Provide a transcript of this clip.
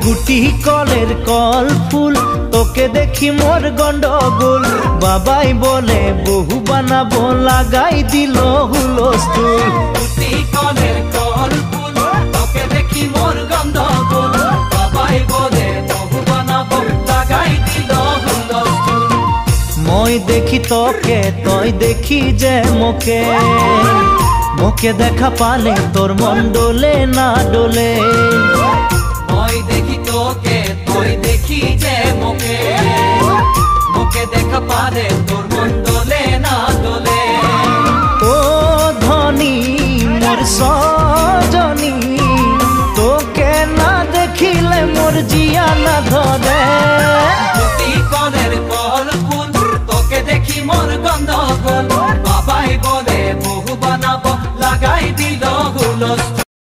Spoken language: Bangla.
গুটি কলের কল ফুল তোকে দেখি মোর গন্ডগোল বাবাই বলে বহু বানাবো লাগাই দিল হুলস্থুল গুটি কলের কল ফুল তোকে দেখি মোর গন্ডগোল বাবাই বলে বহু বানাবো লাগাই দিল হুলস্থুল মই দেখি তোকে তই দেখি যে মোকে মোকে দেখা পালে তোর মন ডোলে না ডোলে মই দেখি তোকে তুই দেখি যে মোকে মোকে দেখা পারে তোর মন দোলে না দোলে ও ধনী মোর সজনী তোকে না দেখিলে মোর জিয়া না ধরে গুটি কলের কল ফুল তোকে দেখি মোর গন্ডগোল বাবাই বলে বহু বানাবো লাগাই দিল